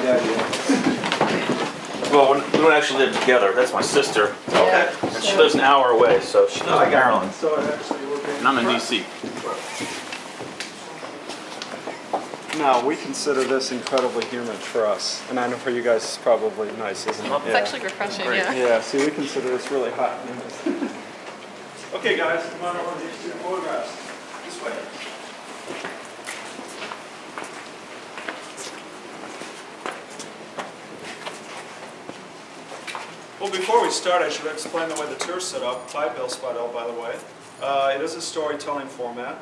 daddy. Well, we don't actually live together. That's my sister. Okay. And she lives an hour away, so she lives in Maryland. So actually we're being And I'm in D.C. Now, we consider this incredibly humid for us. And I know for you guys it's probably nice, isn't it? It's actually refreshing, yeah. Yeah, see, we consider this really hot and humid. Okay, guys, come on over to these two photographs. This way. Well, before we start, I should explain the way the tour's set up by Bill Speidel, by the way. It is a storytelling format,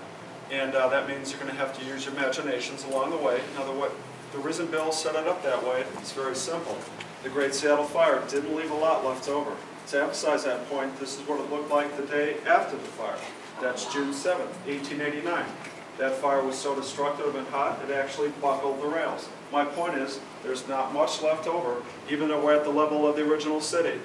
and that means you're going to have to use your imaginations along the way. Now, the reason Bill set it up that way is very simple. The Great Seattle Fire didn't leave a lot left over. To emphasize that point, this is what it looked like the day after the fire. That's June 7th, 1889. That fire was so destructive and hot, it actually buckled the rails. My point is, there's not much left over, even though we're at the level of the original city.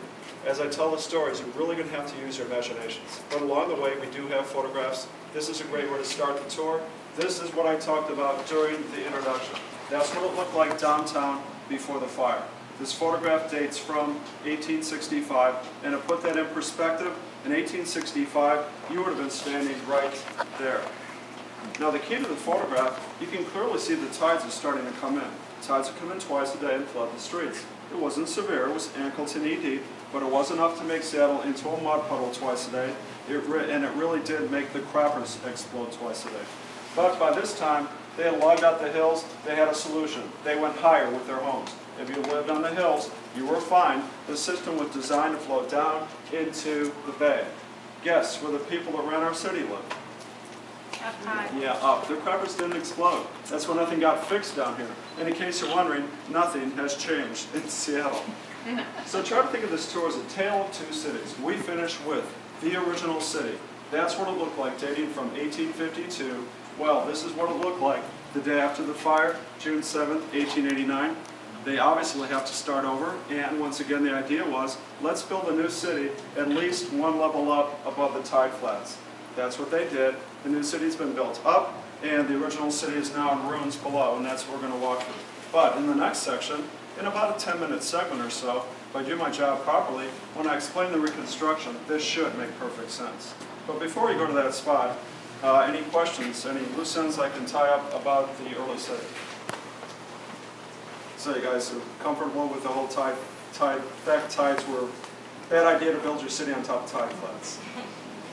As I tell the stories, you're really going to have to use your imaginations. But along the way, we do have photographs. This is a great way to start the tour. This is what I talked about during the introduction. That's what it looked like downtown before the fire. This photograph dates from 1865, and to put that in perspective, in 1865, you would have been standing right there. Now, the key to the photograph, you can clearly see the tides are starting to come in. Tides would come in twice a day and flood the streets. It wasn't severe, it was ankle to knee deep, but it was enough to make Seattle into a mud puddle twice a day, and it really did make the crappers explode twice a day. But by this time, they had logged out the hills, they had a solution. They went higher with their homes. If you lived on the hills, you were fine. The system was designed to flow down into the bay. Guess where the people that ran our city lived? Up high. Yeah, up. Their crappers didn't explode. That's when nothing got fixed down here. And in case you're wondering, nothing has changed in Seattle. So try to think of this tour as a tale of two cities. We finish with the original city. That's what it looked like dating from 1852. Well, this is what it looked like the day after the fire, June 7th, 1889. They obviously have to start over, and once again the idea was, let's build a new city at least one level up above the tide flats. That's what they did. The new city's been built up, and the original city is now in ruins below, and that's what we're going to walk through. But in the next section, in about a 10-minute segment or so, if I do my job properly, when I explain the reconstruction, this should make perfect sense. But before we go to that spot, any questions, any loose ends I can tie up about the early city? So you guys are comfortable with the whole fact tides were a bad idea to build your city on top of tide flats.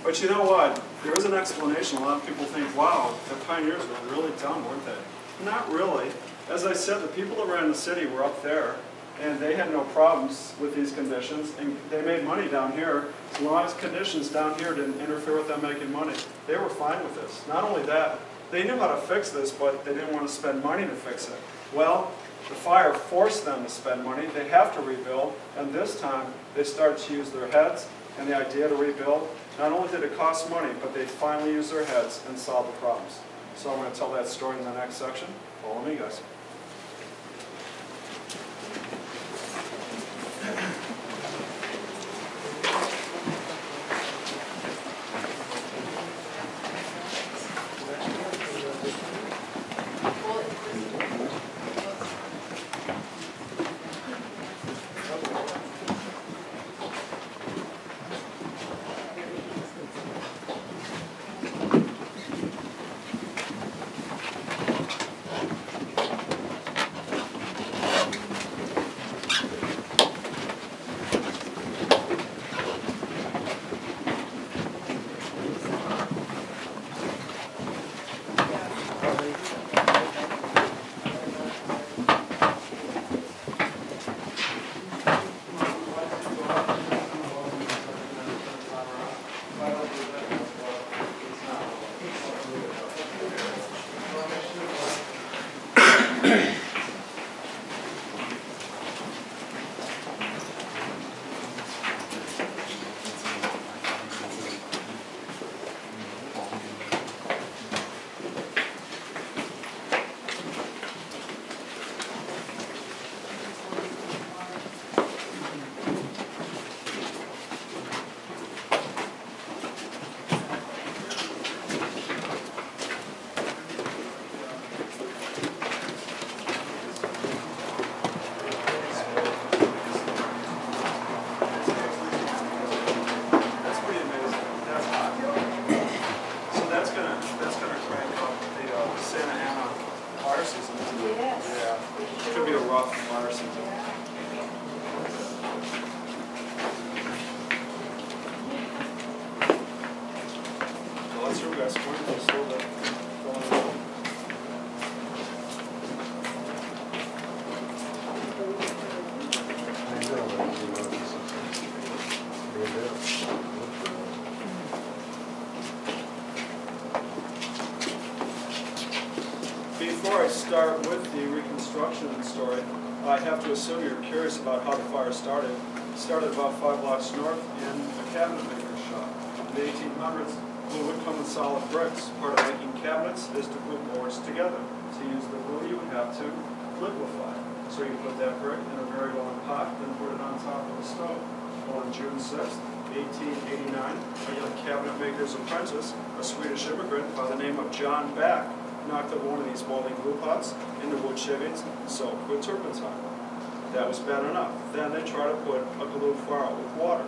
But you know what? There is an explanation. A lot of people think, wow, the pioneers were really dumb, weren't they? Not really. As I said, the people that ran the city were up there, and they had no problems with these conditions, and they made money down here. As long as conditions down here didn't interfere with them making money, they were fine with this. Not only that, they knew how to fix this, but they didn't want to spend money to fix it. Well, the fire forced them to spend money. They have to rebuild, and this time they started to use their heads, and the idea to rebuild, not only did it cost money, but they finally used their heads and solved the problems. So I'm going to tell that story in the next section. Follow me, guys. before I start with the Reconstruction story, I have to assume you're curious about how the fire started. It started about 5 blocks north in a cabinet maker's shop. In the 1800s, glue would come in solid bricks. Part of making cabinets is to glue boards together. To use the glue, you would have to liquefy. So you put that brick in a very long pot, then put it on top of the stove. Well, on June 6th, 1889, a young cabinet maker's apprentice, a Swedish immigrant by the name of John Back, knocked over one of these boiling glue pots into wood shavings soaked with turpentine. That was bad enough. Then they tried to put a glue fire out with water.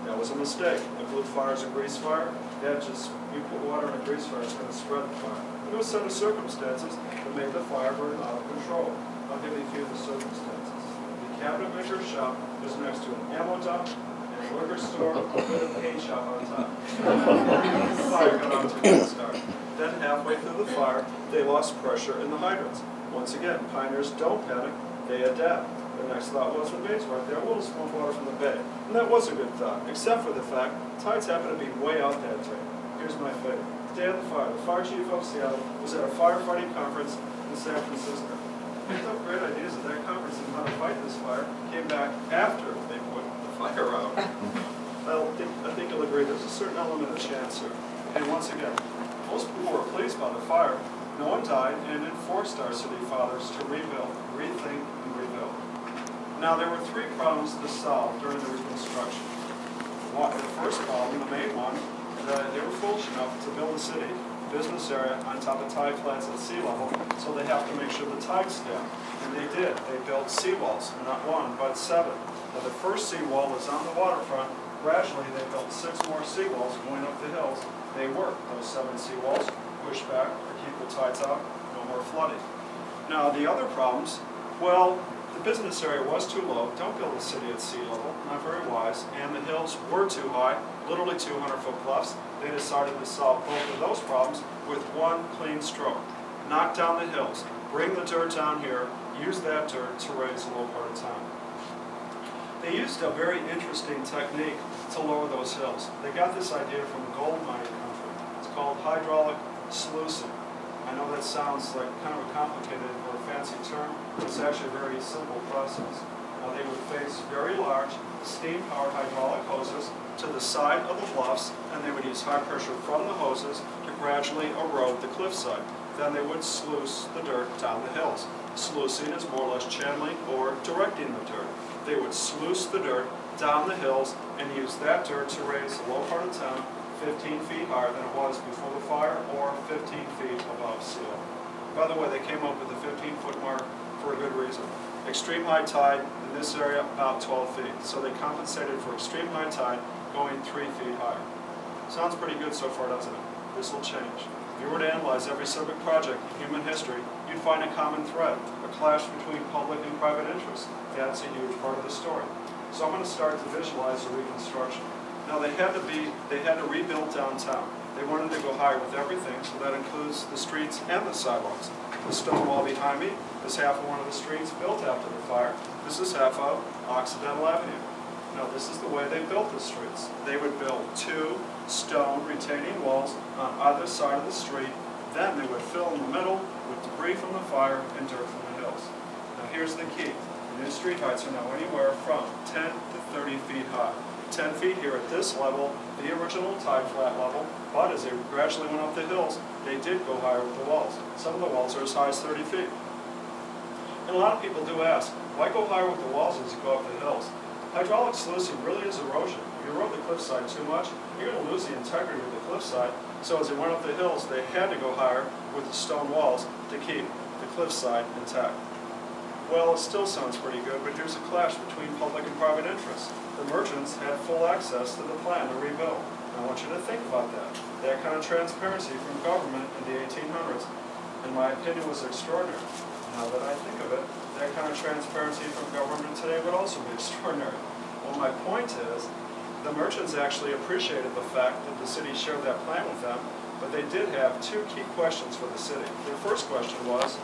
That was a mistake. A glue fire is a grease fire. You put water in a grease fire, it's going to spread the fire. There was a set of circumstances that made the fire burn out of control. I'll give you a few of the circumstances. The cabinet maker's shop was next to an ammo dump and a liquor store with a paint shop on top. The fire got off to a good start. Then halfway through the fire, they lost pressure in the hydrants. Once again, pioneers don't panic, they adapt. Their next thought was, the bay's right there, we'll just pump water from the bay. And that was a good thought, except for the fact tides happened to be way out that day. Here's my favorite. The day of the fire chief of Seattle was at a firefighting conference in San Francisco. Picked up great ideas at that conference on how to fight this fire, came back after they put the fire out. I think you'll agree there's a certain element of chance here. And once again, most people were pleased by the fire. No one died, and it forced our city fathers to rebuild, rethink, and rebuild. Now, there were 3 problems to solve during the Reconstruction. The first problem, the main one, they were foolish enough to build a city, business area, on top of tide flats at sea level, so they have to make sure the tides stand. And they did. They built seawalls, not 1, but 7. Now, the first seawall was on the waterfront. Gradually, they built 6 more seawalls going up the hills. They worked, those 7 seawalls, push back to keep the tides out, no more flooding. Now, the other problems, well, the business area was too low. Don't build a city at sea level, not very wise. And the hills were too high, literally 200-foot bluffs. They decided to solve both of those problems with one clean stroke. Knock down the hills, bring the dirt down here, use that dirt to raise the low part of town. They used a very interesting technique to lower those hills. They got this idea from gold mining country. It's called hydraulic sluicing. I know that sounds like kind of a complicated or a fancy term, but it's actually a very simple process. They would face very large steam-powered hydraulic hoses to the side of the bluffs, and they would use high pressure from the hoses to gradually erode the cliffside. Then they would sluice the dirt down the hills. Sluicing is more or less channeling or directing the dirt. They would sluice the dirt down the hills and use that dirt to raise the low part of town 15 feet higher than it was before the fire, or 15 feet above sea level. By the way, they came up with the 15-foot mark for a good reason. Extreme high tide in this area, about 12 feet. So they compensated for extreme high tide going 3 feet higher. Sounds pretty good so far, doesn't it? This will change. If you were to analyze every civic project in human history, you'd find a common thread, a clash between public and private interests. That's a huge part of the story. So I'm going to start to visualize the Reconstruction. Now they had to rebuild downtown. They wanted to go higher with everything, so that includes the streets and the sidewalks. The stone wall behind me is half of one of the streets built after the fire. This is half of Occidental Avenue. Now this is the way they built the streets. They would build 2 stone retaining walls on either side of the street. Then they would fill in the middle with debris from the fire and dirt from the hills. Now here's the key. The new street heights are now anywhere from 10 to 30 feet high. 10 feet here at this level, the original tide flat level, but as they gradually went up the hills, they did go higher with the walls. Some of the walls are as high as 30 feet. And a lot of people do ask, why go higher with the walls as you go up the hills? Hydraulic sluicing really is erosion. If you erode the cliffside too much, you're going to lose the integrity of the cliffside. So as they went up the hills, they had to go higher with the stone walls to keep the cliffside intact. Well, it still sounds pretty good, but here's a clash between public and private interests. The merchants had full access to the plan to rebuild. And I want you to think about that. That kind of transparency from government in the 1800s, in my opinion, was extraordinary. Now that I think of it, that kind of transparency from government today would also be extraordinary. Well, my point is, the merchants actually appreciated the fact that the city shared that plan with them, but they did have 2 key questions for the city. Their first question was,